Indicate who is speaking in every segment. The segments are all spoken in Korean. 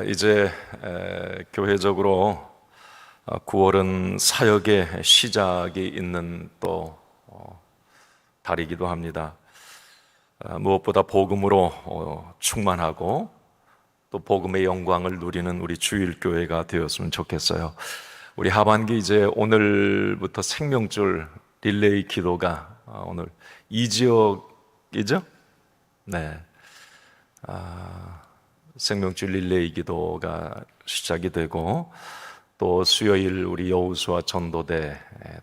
Speaker 1: 이제 교회적으로 9월은 사역의 시작이 있는 또 달이기도 합니다. 무엇보다 복음으로 충만하고 또 복음의 영광을 누리는 우리 주일교회가 되었으면 좋겠어요. 우리 하반기 이제 오늘부터 생명줄 릴레이 기도가 오늘 이지역이죠? 네. 생명줄 릴레이 기도가 시작이 되고 또 수요일 우리 여우수와 전도대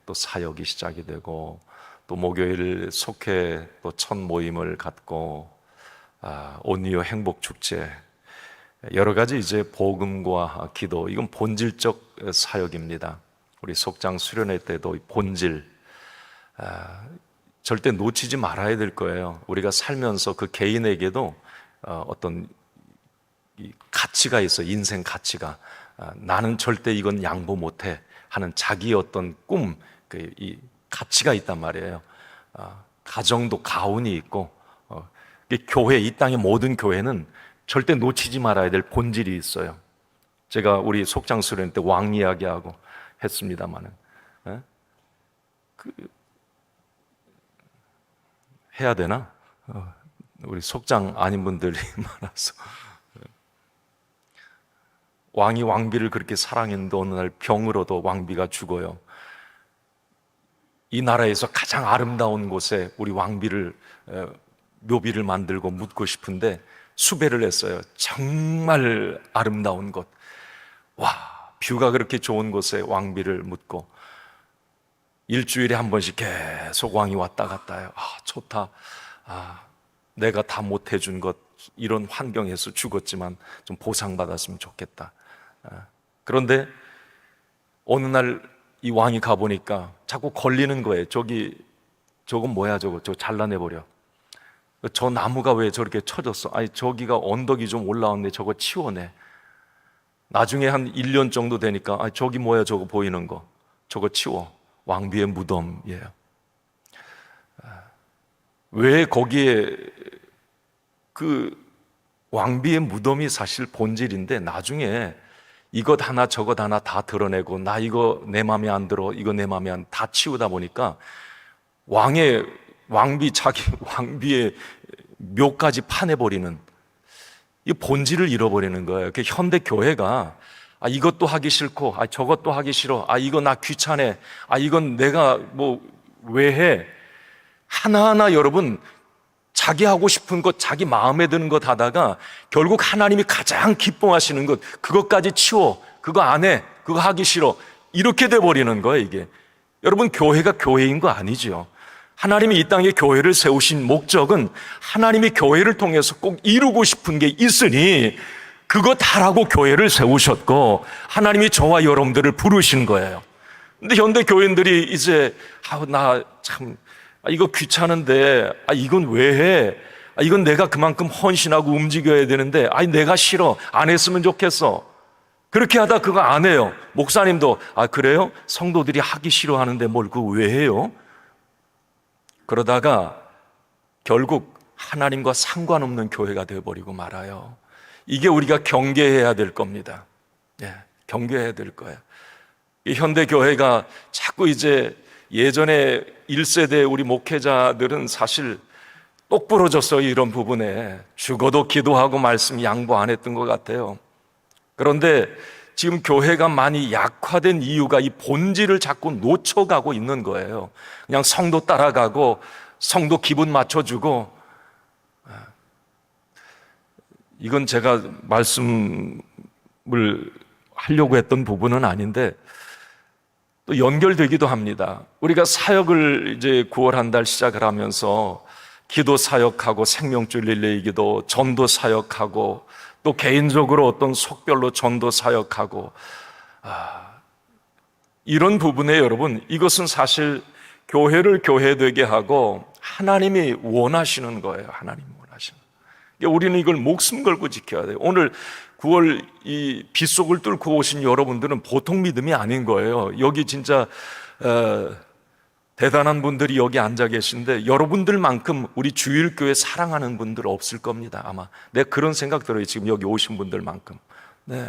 Speaker 1: 또 사역이 시작이 되고 또 목요일 속회 또 첫 모임을 갖고 온리오 행복축제 여러 가지 이제 복음과 기도 이건 본질적 사역입니다. 우리 속장 수련회 때도 본질 절대 놓치지 말아야 될 거예요. 우리가 살면서 그 개인에게도 어떤 이 가치가 있어, 인생 가치가. 나는 절대 이건 양보 못해 하는 자기 어떤 꿈, 이 가치가 있단 말이에요. 가정도 가운이 있고, 교회, 이 땅의 모든 교회는 절대 놓치지 말아야 될 본질이 있어요. 제가 우리 속장 수련 때 왕 이야기하고 했습니다만은, 해야 되나? 우리 속장 아닌 분들이 많아서. 왕이 왕비를 그렇게 사랑했는데 어느 날 병으로도 왕비가 죽어요. 이 나라에서 가장 아름다운 곳에 우리 왕비를 묘비를 만들고 묻고 싶은데 수배를 했어요. 정말 아름다운 곳. 와, 뷰가 그렇게 좋은 곳에 왕비를 묻고 일주일에 한 번씩 계속 왕이 왔다 갔다 해요. 좋다. 내가 다 못해준 것 이런 환경에서 죽었지만 좀 보상받았으면 좋겠다. 그런데 어느 날 이 왕이 가보니까 자꾸 걸리는 거예요. 저건 뭐야 저거 잘라내버려. 저 나무가 왜 저렇게 쳐졌어? 아니 저기가 언덕이 좀 올라왔는데 저거 치워내. 나중에 한 1년 정도 되니까 저기 뭐야 저거 보이는 거 저거 치워. 왕비의 무덤이에요. 왜 거기에 그 왕비의 무덤이 사실 본질인데 나중에 이것 하나 저것 하나 다 드러내고 나 이거 내 맘에 안 들어 이거 내 맘에 안 다 치우다 보니까 자기 왕비의 묘까지 파내버리는 이 본질을 잃어버리는 거예요. 현대 교회가 이것도 하기 싫고 저것도 하기 싫어 이거 나 귀찮아 이건 내가 뭐 왜 해 하나하나 여러분 자기 하고 싶은 것, 자기 마음에 드는 것 하다가 결국 하나님이 가장 기뻐하시는 것, 그것까지 치워. 그거 안 해. 그거 하기 싫어. 이렇게 돼버리는 거예요, 이게. 여러분, 교회가 교회인 거 아니죠. 하나님이 이 땅에 교회를 세우신 목적은 하나님이 교회를 통해서 꼭 이루고 싶은 게 있으니 그것 하라고 교회를 세우셨고 하나님이 저와 여러분들을 부르신 거예요. 근데 현대 교인들이 이제 나 참 이거 귀찮은데 이건 왜 해? 이건 내가 그만큼 헌신하고 움직여야 되는데 내가 싫어 안 했으면 좋겠어. 그렇게 하다 그거 안 해요. 목사님도 그래요? 성도들이 하기 싫어하는데 뭘 그거 왜 해요? 그러다가 결국 하나님과 상관없는 교회가 되어버리고 말아요. 이게 우리가 경계해야 될 겁니다. 경계해야 될 거예요. 이 현대 교회가 자꾸 이제 예전에 1세대 우리 목회자들은 사실 똑부러졌어요. 이런 부분에 죽어도 기도하고 말씀 양보 안 했던 것 같아요. 그런데 지금 교회가 많이 약화된 이유가 이 본질을 자꾸 놓쳐가고 있는 거예요. 그냥 성도 따라가고 성도 기분 맞춰주고 이건 제가 말씀을 하려고 했던 부분은 아닌데 또 연결되기도 합니다. 우리가 사역을 이제 9월 한 달 시작을 하면서 기도 사역하고 생명줄 릴레이 기도, 전도 사역하고 또 개인적으로 어떤 속별로 전도 사역하고 이런 부분에 여러분 이것은 사실 교회를 교회되게 하고 하나님이 원하시는 거예요. 하나님이 원하시는 거예요. 우리는 이걸 목숨 걸고 지켜야 돼요. 오늘 9월 이 빗속을 뚫고 오신 여러분들은 보통 믿음이 아닌 거예요. 여기 진짜 대단한 분들이 여기 앉아 계신데 여러분들만큼 우리 주일교회 사랑하는 분들 없을 겁니다. 아마 내가 그런 생각 들어요. 지금 여기 오신 분들만큼 네.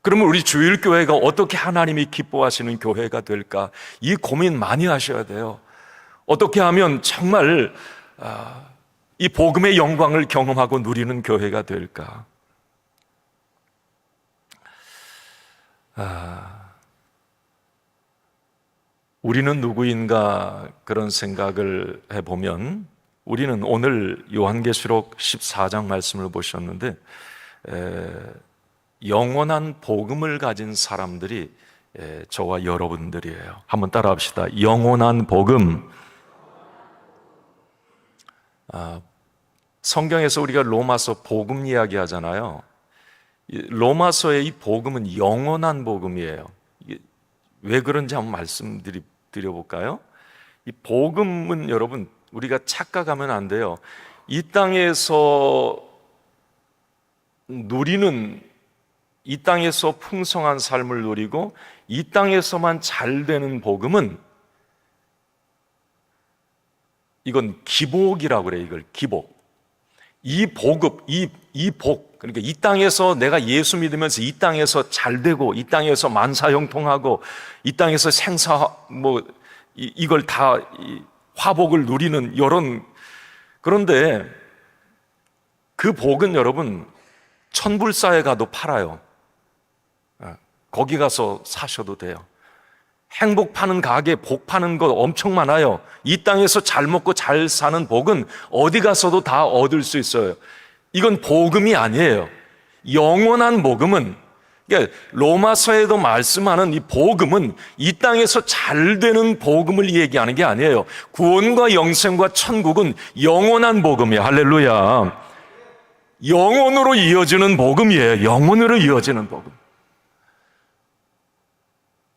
Speaker 1: 그러면 우리 주일교회가 어떻게 하나님이 기뻐하시는 교회가 될까? 이 고민 많이 하셔야 돼요. 어떻게 하면 정말 이 복음의 영광을 경험하고 누리는 교회가 될까? 우리는 누구인가 그런 생각을 해보면 우리는 오늘 요한계시록 14장 말씀을 보셨는데 영원한 복음을 가진 사람들이 저와 여러분들이에요. 한번 따라합시다. 영원한 복음. 성경에서 우리가 로마서 복음 이야기 하잖아요. 로마서의 이 복음은 영원한 복음이에요. 왜 그런지 한번 말씀드려볼까요? 이 복음은 여러분 우리가 착각하면 안 돼요. 이 땅에서 누리는, 이 땅에서 풍성한 삶을 누리고 이 땅에서만 잘 되는 복음은 이건 기복이라고 그래요. 이걸 기복. 이 복음, 이 복, 그러니까 이 땅에서 내가 예수 믿으면서 이 땅에서 잘 되고 이 땅에서 만사형통하고 이 땅에서 이걸 다 화복을 누리는 이런. 그런데 그 복은 여러분 천불사에 가도 팔아요. 거기 가서 사셔도 돼요. 행복 파는 가게, 복 파는 거 엄청 많아요. 이 땅에서 잘 먹고 잘 사는 복은 어디 가서도 다 얻을 수 있어요. 이건 복음이 아니에요. 영원한 복음은, 그러니까 로마서에도 말씀하는 이 복음은 이 땅에서 잘 되는 복음을 얘기하는 게 아니에요. 구원과 영생과 천국은 영원한 복음이에요. 할렐루야. 영원으로 이어지는 복음이에요. 영원으로 이어지는 복음.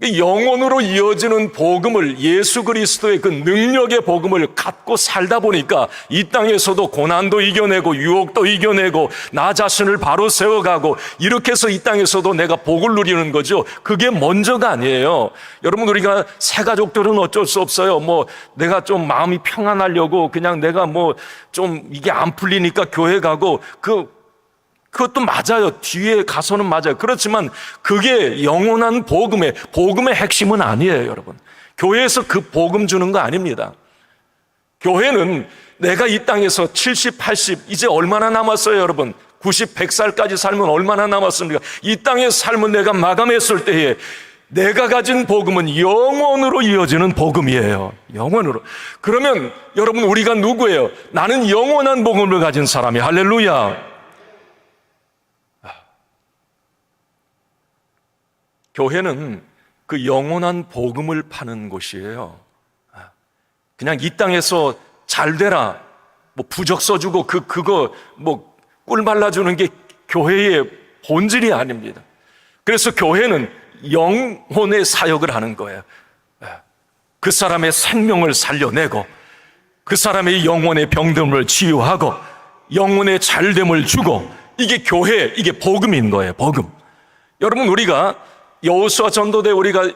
Speaker 1: 영원으로 이어지는 복음을, 예수 그리스도의 그 능력의 복음을 갖고 살다 보니까 이 땅에서도 고난도 이겨내고 유혹도 이겨내고 나 자신을 바로 세워가고 이렇게 해서 이 땅에서도 내가 복을 누리는 거죠. 그게 먼저가 아니에요. 여러분, 우리가 새 가족들은 어쩔 수 없어요. 내가 좀 마음이 평안하려고 그냥 내가 좀 이게 안 풀리니까 교회 가고 그것도 맞아요. 뒤에 가서는 맞아요. 그렇지만 그게 영원한 복음의 핵심은 아니에요, 여러분. 교회에서 그 복음 주는 거 아닙니다. 교회는 내가 이 땅에서 70, 80 이제 얼마나 남았어요, 여러분? 90, 100살까지 살면 얼마나 남았습니까? 이 땅의 삶을 내가 마감했을 때에 내가 가진 복음은 영원으로 이어지는 복음이에요. 영원으로. 그러면 여러분, 우리가 누구예요? 나는 영원한 복음을 가진 사람이. 할렐루야. 교회는 그 영원한 복음을 파는 곳이에요. 그냥 이 땅에서 잘 되라, 부적 써주고 그거 꿀 발라주는 게 교회의 본질이 아닙니다. 그래서 교회는 영혼의 사역을 하는 거예요. 그 사람의 생명을 살려내고 그 사람의 영혼의 병듦을 치유하고 영혼의 잘됨을 주고, 이게 교회, 이게 복음인 거예요. 복음. 여러분, 우리가 여호수아 전도대 우리가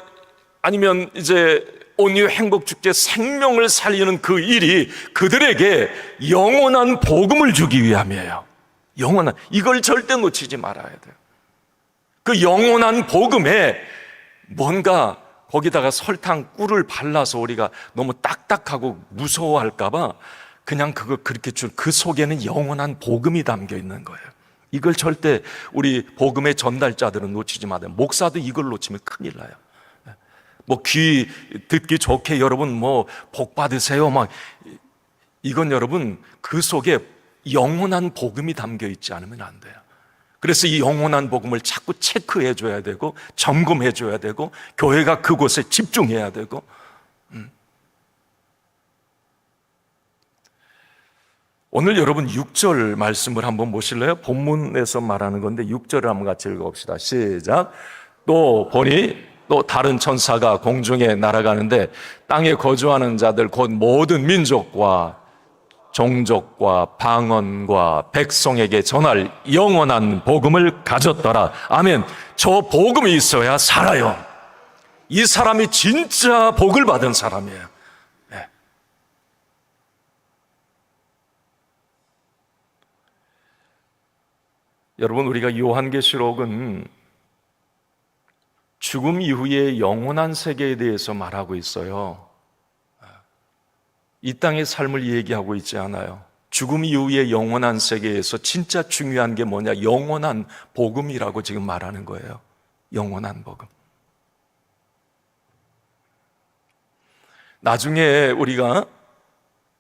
Speaker 1: 아니면 이제 온유 행복축제 생명을 살리는 그 일이 그들에게 영원한 복음을 주기 위함이에요. 영원한, 이걸 절대 놓치지 말아야 돼요. 그 영원한 복음에 뭔가 거기다가 설탕 꿀을 발라서 우리가 너무 딱딱하고 무서워할까봐 그냥 그렇게 그 속에는 영원한 복음이 담겨 있는 거예요. 이걸 절대 우리 복음의 전달자들은 놓치지 마세요. 목사도 이걸 놓치면 큰일 나요. 귀 듣기 좋게 여러분 복 받으세요. 이건 여러분 그 속에 영원한 복음이 담겨 있지 않으면 안 돼요. 그래서 이 영원한 복음을 자꾸 체크해 줘야 되고 점검해 줘야 되고 교회가 그곳에 집중해야 되고. 오늘 여러분 6절 말씀을 한번 보실래요? 본문에서 말하는 건데 6절을 한번 같이 읽어봅시다. 시작. 또 보니 또 다른 천사가 공중에 날아가는데 땅에 거주하는 자들 곧 모든 민족과 종족과 방언과 백성에게 전할 영원한 복음을 가졌더라. 아멘. 저 복음이 있어야 살아요. 이 사람이 진짜 복을 받은 사람이에요. 여러분, 우리가 요한계시록은 죽음 이후의 영원한 세계에 대해서 말하고 있어요. 이 땅의 삶을 얘기하고 있지 않아요. 죽음 이후의 영원한 세계에서 진짜 중요한 게 뭐냐? 영원한 복음이라고 지금 말하는 거예요. 영원한 복음. 나중에 우리가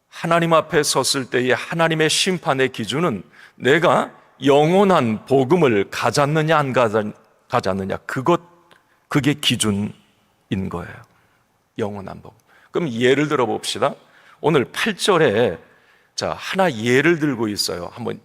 Speaker 1: 하나님 앞에 섰을 때의 하나님의 심판의 기준은 내가 영원한 복음을 가졌느냐 안 가졌느냐, 그게 기준인 거예요. 영원한 복음. 그럼 예를 들어 봅시다. 오늘 8절에 하나 예를 들고 있어요. 한번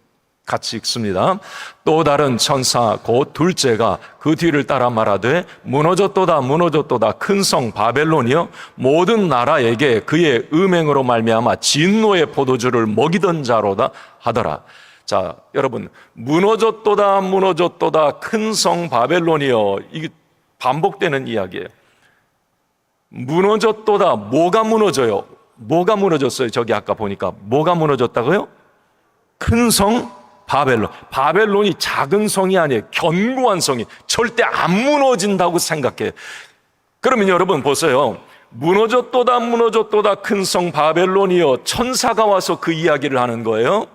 Speaker 1: 같이 읽습니다. 또 다른 천사 곧 둘째가 그 뒤를 따라 말하되 무너졌도다 무너졌도다 큰 성 바벨론이여 모든 나라에게 그의 음행으로 말미암아 진노의 포도주를 먹이던 자로다 하더라. 자, 여러분, 무너졌도다 무너졌도다 큰 성 바벨론이여, 이게 반복되는 이야기예요. 무너졌도다. 뭐가 무너져요? 뭐가 무너졌어요? 저기 아까 보니까 뭐가 무너졌다고요? 큰 성 바벨론. 바벨론이 작은 성이 아니에요. 견고한 성이. 절대 안 무너진다고 생각해요. 그러면 여러분 보세요. 무너졌도다 무너졌도다 큰 성 바벨론이여, 천사가 와서 그 이야기를 하는 거예요.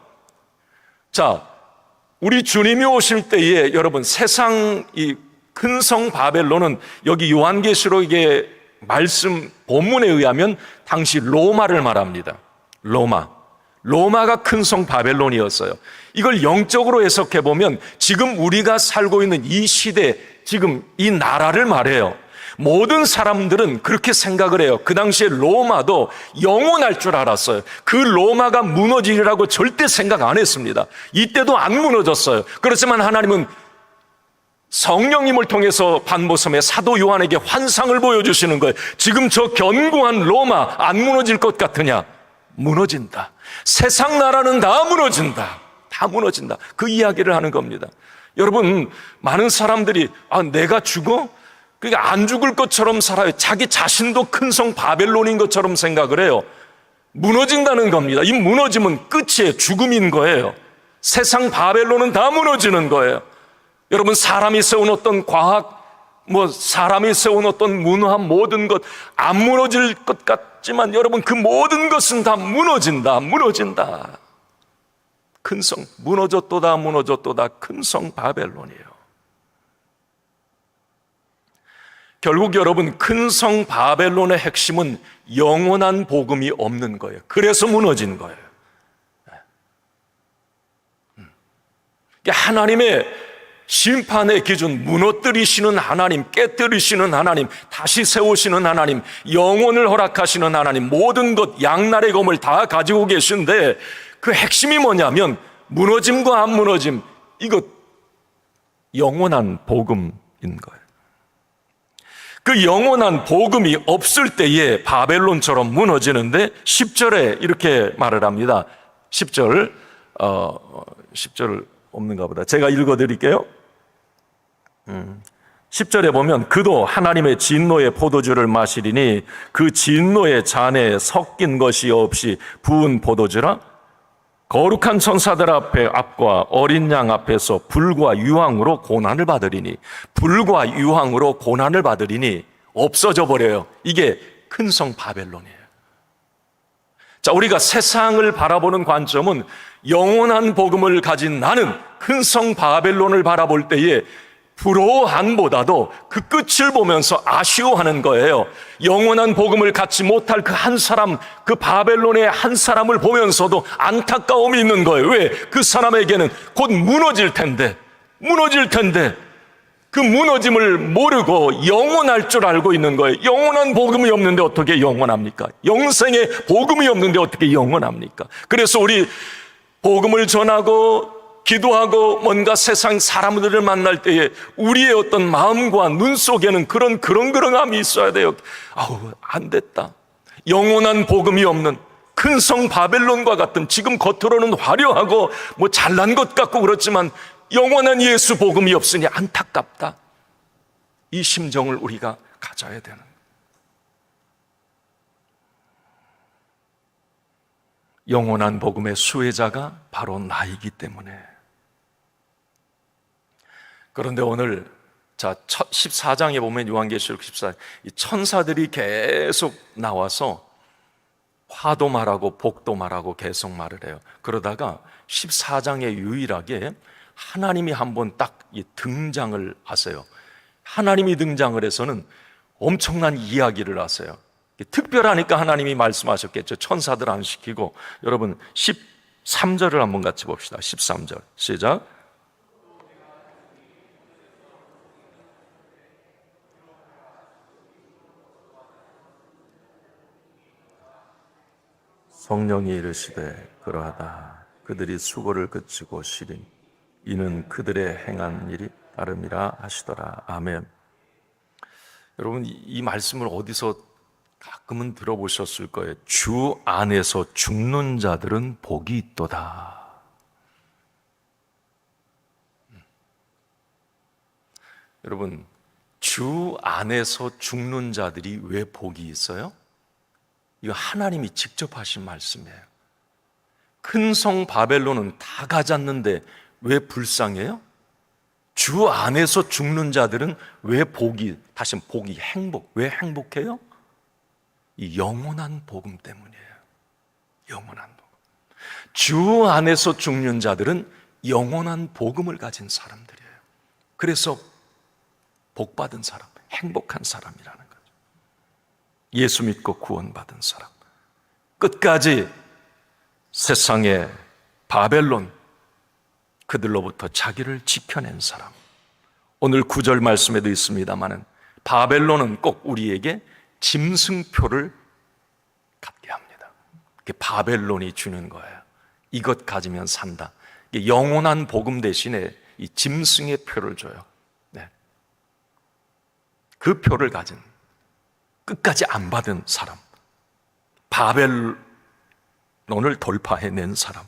Speaker 1: 자, 우리 주님이 오실 때에 여러분, 세상 이 큰 성 바벨론은 여기 요한계시록의 말씀 본문에 의하면 당시 로마를 말합니다. 로마가 큰 성 바벨론이었어요. 이걸 영적으로 해석해 보면 지금 우리가 살고 있는 이 시대, 지금 이 나라를 말해요. 모든 사람들은 그렇게 생각을 해요. 그 당시에 로마도 영원할 줄 알았어요. 그 로마가 무너지리라고 절대 생각 안 했습니다. 이때도 안 무너졌어요. 그렇지만 하나님은 성령님을 통해서 반모섬의 사도 요한에게 환상을 보여주시는 거예요. 지금 저 견고한 로마 안 무너질 것 같으냐? 무너진다. 세상 나라는 다 무너진다. 다 무너진다. 그 이야기를 하는 겁니다. 여러분, 많은 사람들이 내가 죽어? 그러니까 안 죽을 것처럼 살아요. 자기 자신도 큰 성 바벨론인 것처럼 생각을 해요. 무너진다는 겁니다. 이 무너짐은 끝이에요. 죽음인 거예요. 세상 바벨론은 다 무너지는 거예요. 여러분, 사람이 세운 어떤 과학, 사람이 세운 어떤 문화, 모든 것 안 무너질 것 같지만 여러분, 그 모든 것은 다 무너진다. 큰 성, 무너졌도다 무너졌도다 큰 성 바벨론이에요. 결국 여러분, 큰 성 바벨론의 핵심은 영원한 복음이 없는 거예요. 그래서 무너진 거예요. 하나님의 심판의 기준, 무너뜨리시는 하나님, 깨뜨리시는 하나님, 다시 세우시는 하나님, 영혼을 허락하시는 하나님, 모든 것 양날의 검을 다 가지고 계신데 그 핵심이 뭐냐면 무너짐과 안 무너짐, 이거 영원한 복음인 거예요. 그 영원한 복음이 없을 때에 바벨론처럼 무너지는데 10절에 이렇게 말을 합니다. 10절 없는가 보다. 제가 읽어드릴게요. 10절에 보면 그도 하나님의 진노의 포도주를 마시리니 그 진노의 잔에 섞인 것이 없이 부은 포도주라. 거룩한 천사들 앞과 어린 양 앞에서 불과 유황으로 고난을 받으리니, 불과 유황으로 고난을 받으리니 없어져 버려요. 이게 큰 성 바벨론이에요. 자, 우리가 세상을 바라보는 관점은 영원한 복음을 가진 나는 큰 성 바벨론을 바라볼 때에 부러워함보다도 그 끝을 보면서 아쉬워하는 거예요. 영원한 복음을 갖지 못할 그 한 사람, 그 바벨론의 한 사람을 보면서도 안타까움이 있는 거예요. 왜? 그 사람에게는 곧 무너질 텐데 그 무너짐을 모르고 영원할 줄 알고 있는 거예요. 영원한 복음이 없는데 어떻게 영원합니까? 영생의 복음이 없는데 어떻게 영원합니까? 그래서 우리 복음을 전하고 기도하고 뭔가 세상 사람들을 만날 때에 우리의 어떤 마음과 눈 속에는 그런 그렁그렁함이 있어야 돼요. 안 됐다. 영원한 복음이 없는 큰 성 바벨론과 같은, 지금 겉으로는 화려하고 잘난 것 같고 그렇지만 영원한 예수 복음이 없으니 안타깝다. 이 심정을 우리가 가져야 되는. 영원한 복음의 수혜자가 바로 나이기 때문에 그런데 오늘 14장에 보면 요한계시록 14장 이 천사들이 계속 나와서 화도 말하고 복도 말하고 계속 말을 해요. 그러다가 14장에 유일하게 하나님이 한번 딱 등장을 하세요. 하나님이 등장을 해서는 엄청난 이야기를 하세요. 특별하니까 하나님이 말씀하셨겠죠. 천사들 안 시키고. 여러분 13절을 한번 같이 봅시다. 13절 시작. 성령이 이르시되 그러하다. 그들이 수고를 그치고 쉬리니 이는 그들의 행한 일이 따름이라 하시더라. 아멘. 여러분 이 말씀을 어디서 가끔은 들어보셨을 거예요. 주 안에서 죽는 자들은 복이 있도다. 여러분 주 안에서 죽는 자들이 왜 복이 있어요? 이거 하나님이 직접 하신 말씀이에요. 큰 성 바벨론은 다 가졌는데 왜 불쌍해요? 주 안에서 죽는 자들은 왜 다시 복이 왜 행복해요? 이 영원한 복음 때문이에요. 영원한 복음. 주 안에서 죽는 자들은 영원한 복음을 가진 사람들이에요. 그래서 복받은 사람, 행복한 사람이라는 거죠. 예수 믿고 구원받은 사람, 끝까지 세상의 바벨론 그들로부터 자기를 지켜낸 사람. 오늘 9절 말씀에도 있습니다마는 바벨론은 꼭 우리에게 짐승표를 갖게 합니다. 그게 바벨론이 주는 거예요. 이것 가지면 산다. 영원한 복음 대신에 이 짐승의 표를 줘요. 네. 그 표를 가진 끝까지 안 받은 사람, 바벨론을 돌파해낸 사람,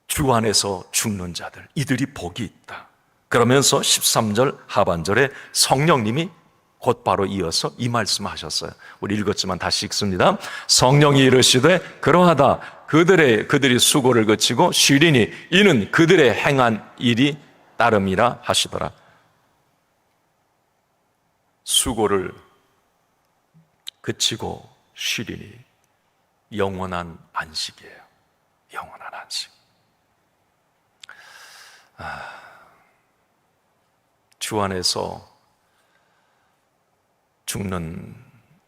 Speaker 1: 주 안에서 죽는 자들, 이들이 복이 있다. 그러면서 13절 하반절에 성령님이 곧바로 이어서 이 말씀하셨어요. 우리 읽었지만 다시 읽습니다. 성령이 이르시되 그러하다. 그들이 수고를 그치고 쉬리니 이는 그들의 행한 일이 따름이라 하시더라. 수고를 그치고 쉬리니 영원한 안식이에요. 영원한 안식. 주 안에서 죽는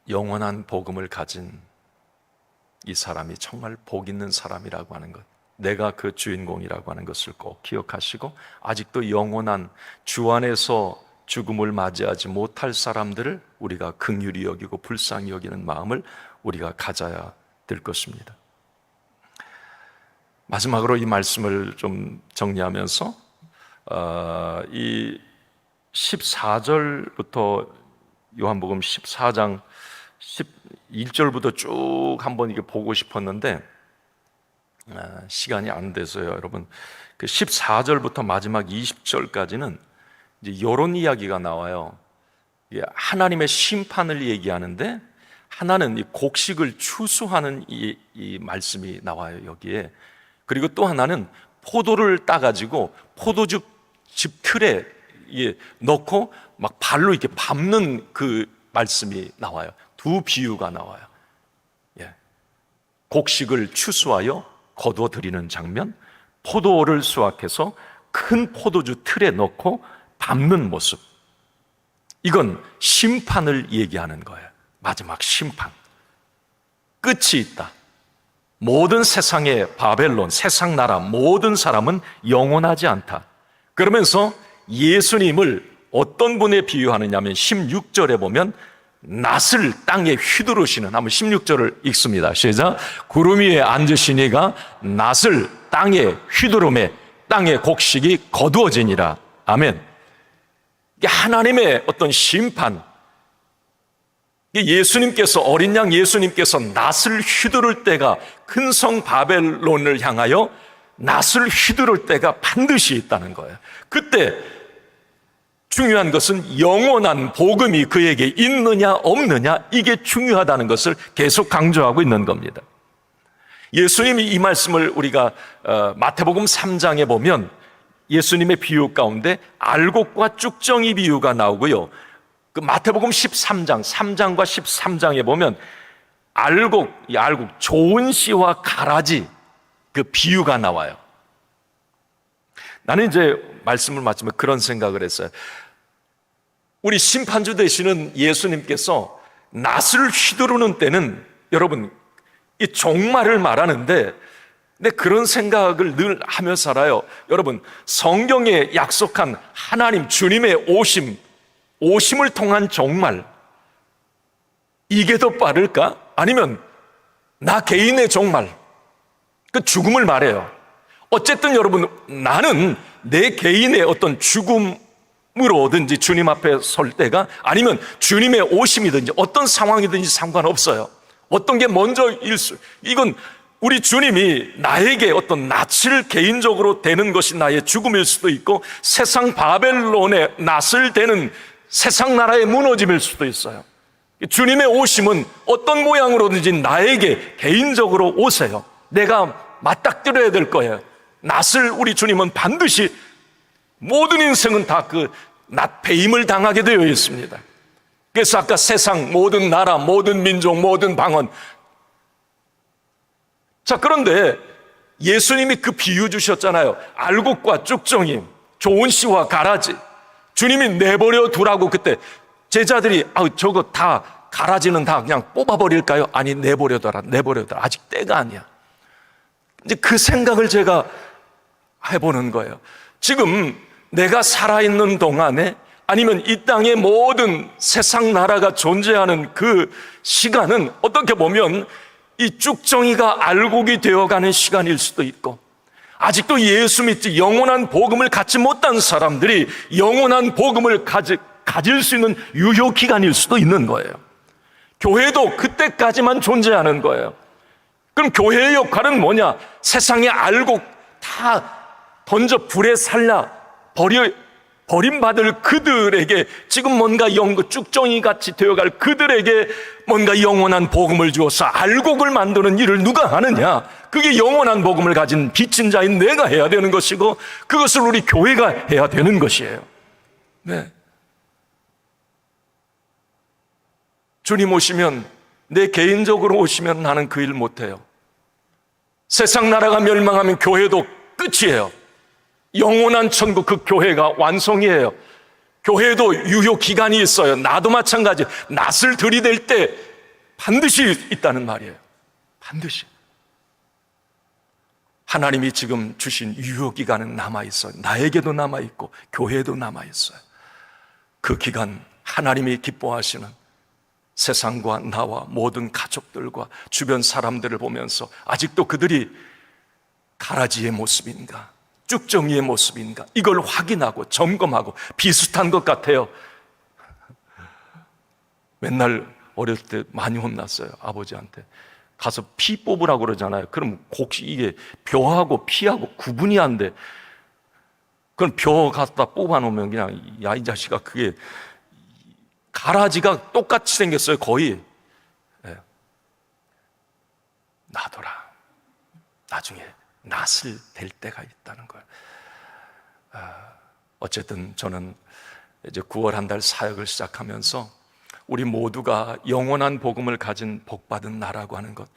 Speaker 1: 영원한 복음을 가진 이 사람이 정말 복 있는 사람이라고 하는 것, 내가 그 주인공이라고 하는 것을 꼭 기억하시고, 아직도 영원한 주 안에서 죽음을 맞이하지 못할 사람들을 우리가 긍휼히 여기고 불쌍히 여기는 마음을 우리가 가져야 될 것입니다. 마지막으로 이 말씀을 좀 정리하면서 이 14절부터 요한복음 14장 11절부터 쭉 한번 이게 보고 싶었는데 시간이 안 돼서요. 여러분 그 14절부터 마지막 20절까지는 이제 이런 이야기가 나와요. 하나님의 심판을 얘기하는데 하나는 이 곡식을 추수하는 이 말씀이 나와요, 여기에. 그리고 또 하나는 포도를 따가지고 포도즙 틀에 넣고 막 발로 이렇게 밟는 그 말씀이 나와요. 두 비유가 나와요. 곡식을 추수하여 거두어 드리는 장면, 포도를 수확해서 큰 포도주 틀에 넣고 밟는 모습. 이건 심판을 얘기하는 거예요. 마지막 심판. 끝이 있다. 모든 세상의 바벨론, 세상 나라 모든 사람은 영원하지 않다. 그러면서 예수님을 어떤 분에 비유하느냐면 16절에 보면 낫을 땅에 휘두르시는, 한번 16절을 읽습니다. 시작. 구름 위에 앉으시니가 낫을 땅에 휘두르매 땅의 곡식이 거두어지니라. 아멘. 이게 하나님의 어떤 심판, 예수님께서, 어린 양 예수님께서 낫을 휘두를 때가, 큰 성 바벨론을 향하여 낫을 휘두를 때가 반드시 있다는 거예요. 그때 중요한 것은 영원한 복음이 그에게 있느냐 없느냐, 이게 중요하다는 것을 계속 강조하고 있는 겁니다. 예수님이 이 말씀을 우리가 마태복음 3장에 보면 예수님의 비유 가운데 알곡과 쭉정이 비유가 나오고요. 그 마태복음 13장, 3장과 13장에 보면 알곡, 좋은 씨와 가라지 그 비유가 나와요. 나는 이제 말씀을 마치면 그런 생각을 했어요. 우리 심판주 되시는 예수님께서 낫을 휘두르는 때는 여러분 이 종말을 말하는데, 근데 그런 생각을 늘 하며 살아요. 여러분, 성경에 약속한 하나님 주님의 오심을 통한 종말, 이게 더 빠를까? 아니면 나 개인의 종말, 그 죽음을 말해요. 어쨌든 여러분, 나는 내 개인의 어떤 죽음으로든지 주님 앞에 설 때가, 아니면 주님의 오심이든지 어떤 상황이든지 상관없어요. 어떤 게 먼저일 이건 우리 주님이 나에게 어떤 낯을 개인적으로 대는 것이 나의 죽음일 수도 있고, 세상 바벨론의 낯을 대는 세상 나라의 무너짐일 수도 있어요. 주님의 오심은 어떤 모양으로든지 나에게 개인적으로 오세요. 내가 맞닥뜨려야 될 거예요. 낯을 우리 주님은 반드시, 모든 인생은 다 그 낯 배임을 당하게 되어 있습니다. 그래서 아까 세상, 모든 나라, 모든 민족, 모든 방언. 자, 그런데 예수님이 그 비유 주셨잖아요. 알곡과 쭉정이, 좋은 씨와 가라지. 주님이 내버려 두라고 그때 제자들이 저거 다 가라지는 다 그냥 뽑아버릴까요? 아니, 내버려둬라. 아직 때가 아니야. 이제 그 생각을 제가 해보는 거예요. 지금 내가 살아있는 동안에, 아니면 이 땅의 모든 세상 나라가 존재하는 그 시간은 어떻게 보면 이 쭉정이가 알곡이 되어가는 시간일 수도 있고, 아직도 예수 믿지 영원한 복음을 갖지 못한 사람들이 영원한 복음을 가질 수 있는 유효 기간일 수도 있는 거예요. 교회도 그때까지만 존재하는 거예요. 그럼 교회의 역할은 뭐냐? 세상의 알곡 다 던져 불에 살라 버림받을 그들에게, 지금 뭔가 쭉정이 같이 되어갈 그들에게 뭔가 영원한 복음을 주어서 알곡을 만드는 일을 누가 하느냐? 그게 영원한 복음을 가진 빚진 자인 내가 해야 되는 것이고, 그것을 우리 교회가 해야 되는 것이에요. 네. 주님 오시면, 내 개인적으로 오시면 나는 그 일 못해요. 세상 나라가 멸망하면 교회도 끝이에요. 영원한 천국, 그 교회가 완성이에요. 교회도 유효 기간이 있어요. 나도 마찬가지. 낯을 들이댈 때 반드시 있다는 말이에요. 반드시. 하나님이 지금 주신 유효 기간은 남아있어요. 나에게도 남아있고 교회에도 남아있어요. 그 기간 하나님이 기뻐하시는, 세상과 나와 모든 가족들과 주변 사람들을 보면서 아직도 그들이 가라지의 모습인가, 쭉정이의 모습인가, 이걸 확인하고 점검하고. 비슷한 것 같아요. 맨날 어릴 때 많이 혼났어요. 아버지한테 가서 피 뽑으라고 그러잖아요. 그럼 혹시 이게 벼하고 피하고 구분이 안 돼. 그럼 벼 갖다 뽑아놓으면 그냥, 야, 이 자식아, 그게 가라지가 똑같이 생겼어요. 거의. 네. 놔둬라. 나중에 낯을 댈 때가 있다는 거예요. 어쨌든 저는 이제 9월 한 달 사역을 시작하면서 우리 모두가 영원한 복음을 가진 복받은 나라고 하는 것,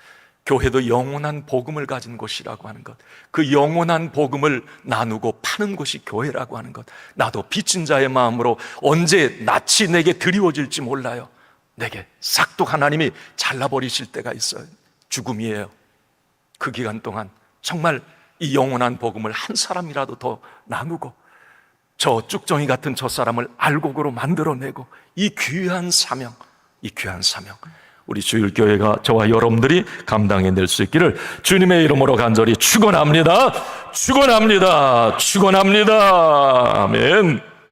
Speaker 1: 교회도 영원한 복음을 가진 곳이라고 하는 것, 그 영원한 복음을 나누고 파는 곳이 교회라고 하는 것, 나도 빚진 자의 마음으로 언제 낯이 내게 드리워질지 몰라요. 내게 싹둑 하나님이 잘라버리실 때가 있어요. 죽음이에요. 그 기간 동안 정말 이 영원한 복음을 한 사람이라도 더 나누고, 저 쭉정이 같은 저 사람을 알곡으로 만들어내고, 이 귀한 사명, 우리 주일교회가, 저와 여러분들이 감당해낼 수 있기를 주님의 이름으로 간절히 축원합니다. 아멘.